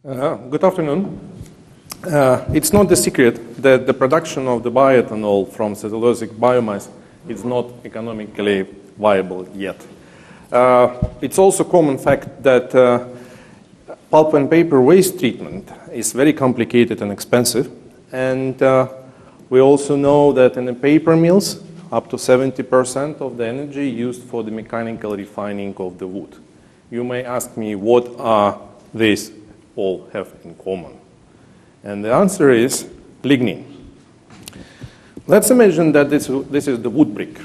Good afternoon. It's not a secret that the production of the bioethanol from cellulosic biomass is not economically viable yet. It's also a common fact that pulp and paper waste treatment is very complicated and expensive. And we also know that in the paper mills, up to 70% of the energy used for the mechanical refining of the wood. You may ask me, what are these all have in common? And the answer is lignin. Let's imagine that this is the wood brick.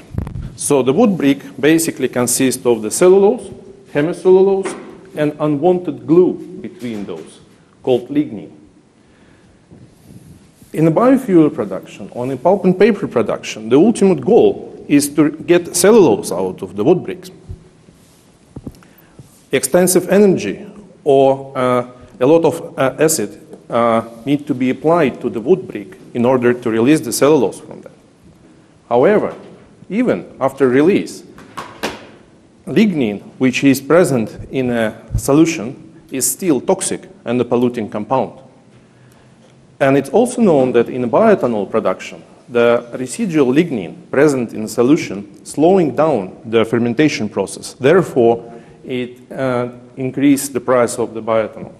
So the wood brick basically consists of the cellulose, hemicellulose, and unwanted glue between those, called lignin. In the biofuel production, or in pulp and paper production, the ultimate goal is to get cellulose out of the wood bricks. Extensive energy or a lot of acid need to be applied to the wood brick in order to release the cellulose from them. However, even after release, lignin, which is present in a solution, is still toxic and a polluting compound. And it's also known that in bioethanol production, the residual lignin present in a solution slowing down the fermentation process. Therefore, it increases the price of the bioethanol.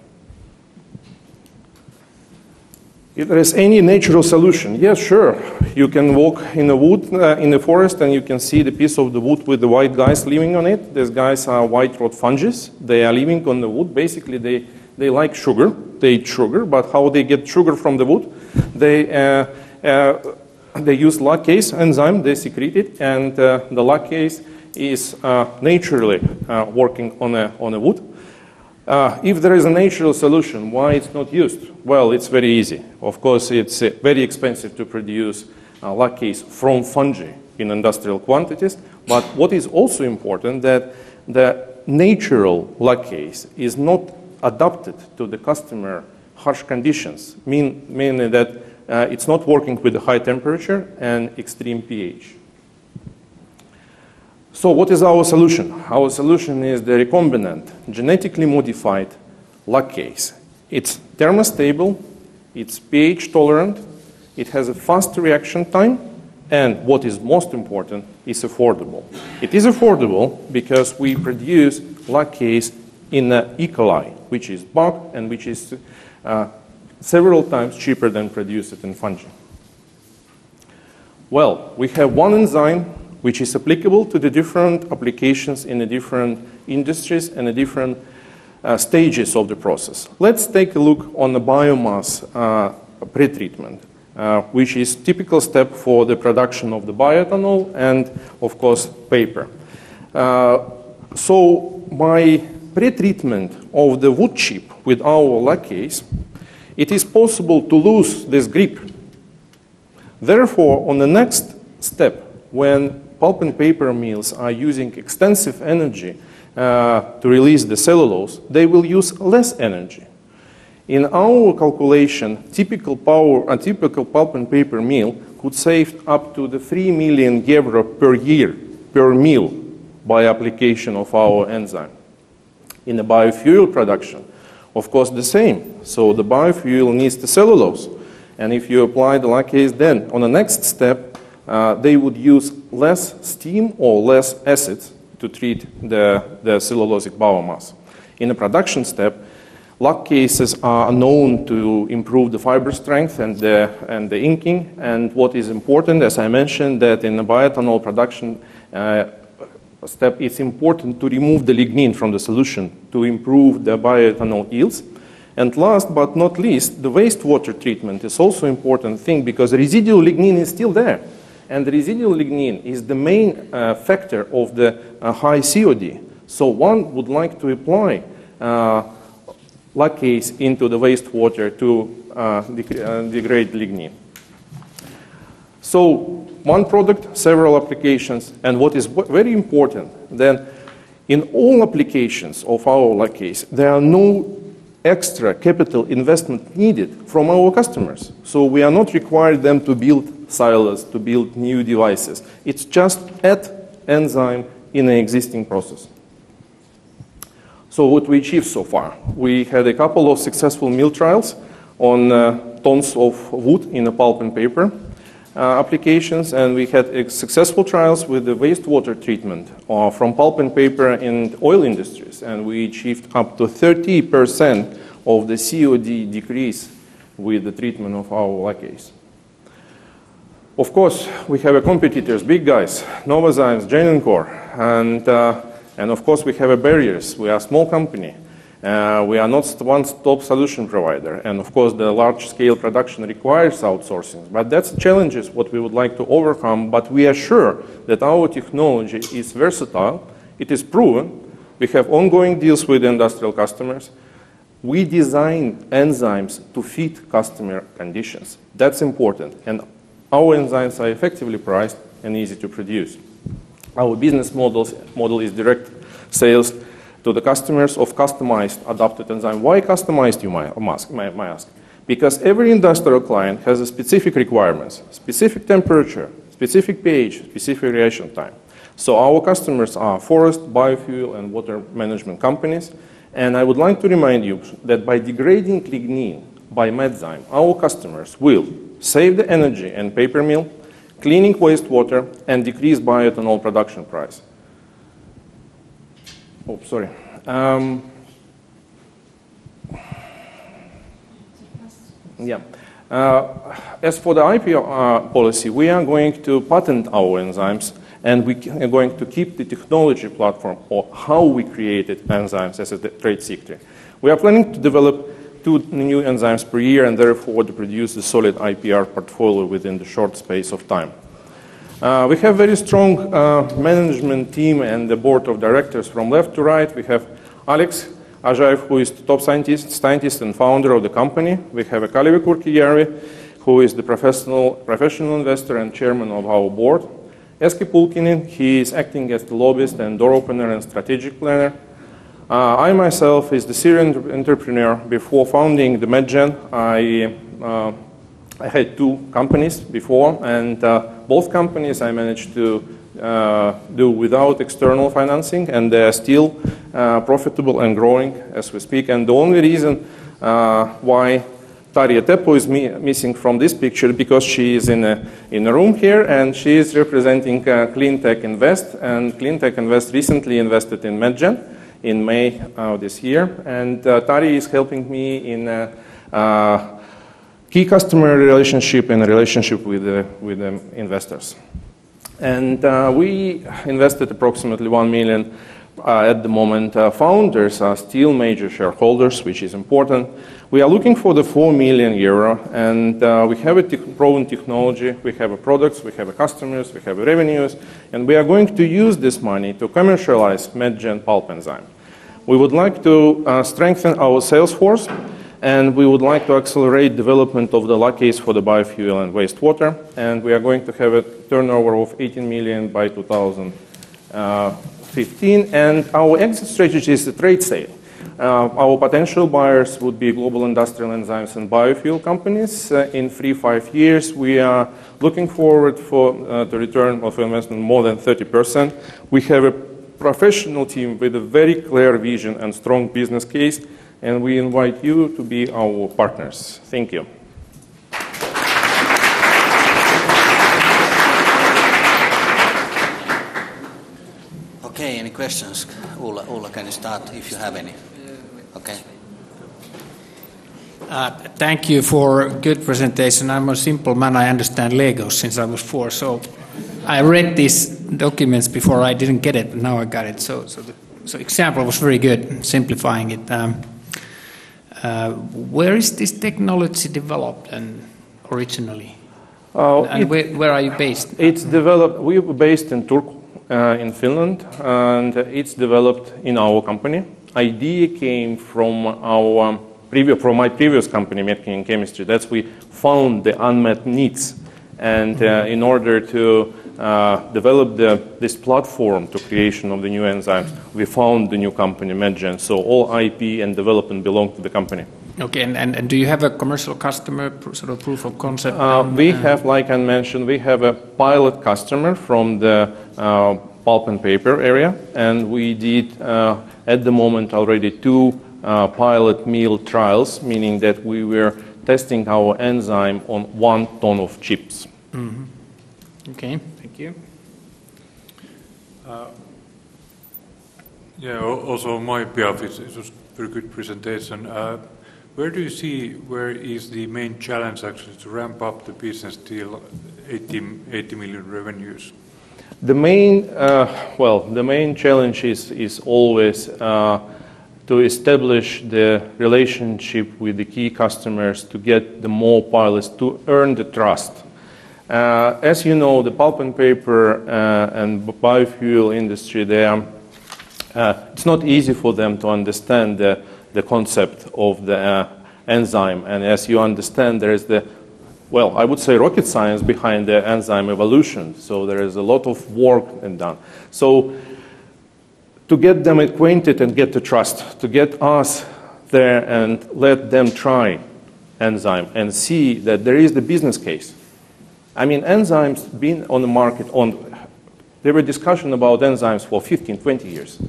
If there is any natural solution, yes, sure. You can walk in the wood, in the forest, and you can see the piece of the wood with the white guys living on it. These guys are white rot fungus. They are living on the wood. Basically, they like sugar. They eat sugar, but how they get sugar from the wood? They use lactase enzyme. They secrete it, and the lactase is naturally working on a wood. If there is a natural solution, why it's not used? Well, it's very easy. Of course, it's very expensive to produce lactase from fungi in industrial quantities. But what is also important that the natural lactase is not adapted to the customer harsh conditions, meaning that it's not working with a high temperature and extreme pH. So what is our solution? Our solution is the recombinant, genetically modified lactase. It's thermostable, it's pH tolerant, it has a fast reaction time, and what is most important, is affordable. It is affordable because we produce lactase in E. coli, which is bug and which is several times cheaper than produce it in fungi. Well, we have one enzyme which is applicable to the different applications in the different industries and the different stages of the process. Let's take a look on the biomass pretreatment, which is typical step for the production of the bioethanol and, of course, paper. So by pretreatment of the wood chip with our lactase, it is possible to lose this grip. Therefore, on the next step, when pulp and paper mills are using extensive energy to release the cellulose, they will use less energy. In our calculation, typical pulp and paper mill could save up to the 3 million euro per year per mill by application of our enzyme. In the biofuel production, of course, the same. So the biofuel needs the cellulose. And if you apply the lactase, then on the next step, they would use less steam or less acids to treat the cellulosic biomass. In the production step, lactases are known to improve the fiber strength and the inking. And what is important, as I mentioned, that in the bioethanol production step, it's important to remove the lignin from the solution to improve the bioethanol yields. And last but not least, the wastewater treatment is also an important thing because residual lignin is still there. And the residual lignin is the main factor of the high COD. So one would like to apply lactase into the wastewater to degrade lignin. So one product, several applications, and what is very important, then in all applications of our lactase, there are no extra capital investment needed from our customers. So we are not required them to build silos, to build new devices. It's just add enzyme in an existing process. So what we achieved so far, we had a couple of successful mill trials on tons of wood in the pulp and paper applications, and we had successful trials with the wastewater treatment from pulp and paper in oil industries, and we achieved up to 30% of the COD decrease with the treatment of our lacase. Of course, we have competitors, big guys, Novozymes, Genencor, and of course we have barriers. We are a small company. We are not one-stop solution provider, and of course the large-scale production requires outsourcing. But that's challenges what we would like to overcome, but we are sure that our technology is versatile, it is proven, we have ongoing deals with industrial customers. We design enzymes to fit customer conditions. That's important, and our enzymes are effectively priced and easy to produce. Our business model is direct sales to the customers of customized adapted enzyme. Why customized, you might ask? Because every industrial client has a specific requirements, specific temperature, specific pH, specific reaction time. So our customers are forest, biofuel, and water management companies. And I would like to remind you that by degrading lignin by MetGen, our customers will save the energy and paper mill, cleaning wastewater, and decrease bioethanol production price. Oh, sorry. As for the IP policy, we are going to patent our enzymes, and we are going to keep the technology platform or how we created enzymes as a trade secret. We are planning to develop 2 new enzymes per year and therefore to produce a solid IPR portfolio within the short space of time. We have very strong management team and the board of directors from left to right. We have Alex Ajaev, who is the top scientist and founder of the company. We have Kalevi Kurkijärvi, who is the professional investor and chairman of our board. Eski Pulkinen, he is acting as the lobbyist and door opener and strategic planner. I myself is the serial entrepreneur. Before founding the MetGen, I had 2 companies before, and both companies I managed to do without external financing, and they are still profitable and growing as we speak. And the only reason why Tarja Teppo is missing from this picture because she is in a room here, and she is representing Cleantech Invest, and Cleantech Invest recently invested in MetGen in May this year, and Tarja is helping me in key customer relationship and a relationship with the investors. And we invested approximately 1 million at the moment. Founders are still major shareholders, which is important. We are looking for the 4 million euro, and we have a proven technology, we have products, we have customers, we have revenues, and we are going to use this money to commercialize MetGen pulp enzyme. We would like to strengthen our sales force, and we would like to accelerate development of the lacase for the biofuel and wastewater, and we are going to have a turnover of 18 million by 2015, and our exit strategy is the trade sale. Our potential buyers would be global industrial enzymes and biofuel companies. In 3-5 years, we are looking forward for the return of investment more than 30%. We have a professional team with a very clear vision and strong business case, and we invite you to be our partners. Thank you. Okay, any questions? Ulla, can you start if you have any? Okay. Thank you for a good presentation. I'm a simple man. I understand Legos since I was 4, so I read these documents before. I didn't get it, but now I got it. So the example was very good, simplifying it. Where is this technology developed and originally? And where are you based? It's developed. We were based in Turku, in Finland, and it's developed in our company. Idea came from my previous company, MetGen Chemistry. That's we found the unmet needs, and in order to develop this platform to creation of the new enzymes, we found the new company, MetGen. So all IP and development belong to the company. Okay, and do you have a commercial customer, sort of proof of concept? We have, like I mentioned, we have a pilot customer from the pulp and paper area, and we did at the moment already 2 pilot mill trials, meaning that we were testing our enzyme on 1 ton of chips. Mm-hmm. Okay, thank you. Yeah, also on my behalf, it was a very good presentation. Where do you see, where is the main challenge actually to ramp up the business till 80 million revenues? The main, the main challenge is always to establish the relationship with the key customers, to get the more pilots, to earn the trust. As you know, the pulp and paper and biofuel industry, it's not easy for them to understand the concept of the enzyme. And as you understand, there is I would say rocket science behind the enzyme evolution. So there is a lot of work done. So to get them acquainted and get the trust, to get us there and let them try enzyme and see that there is the business case. I mean, enzymes been on the market, there were discussion about enzymes for 15, 20 years.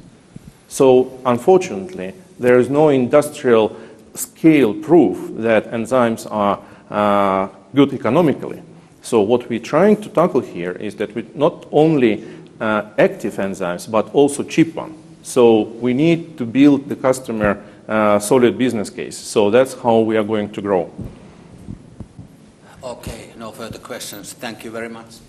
So unfortunately, there is no industrial scale proof that enzymes are good economically. So what we're trying to tackle here is that we not only active enzymes, but also cheap one. So we need to build the customer solid business case. So that's how we are going to grow. Okay, no further questions. Thank you very much.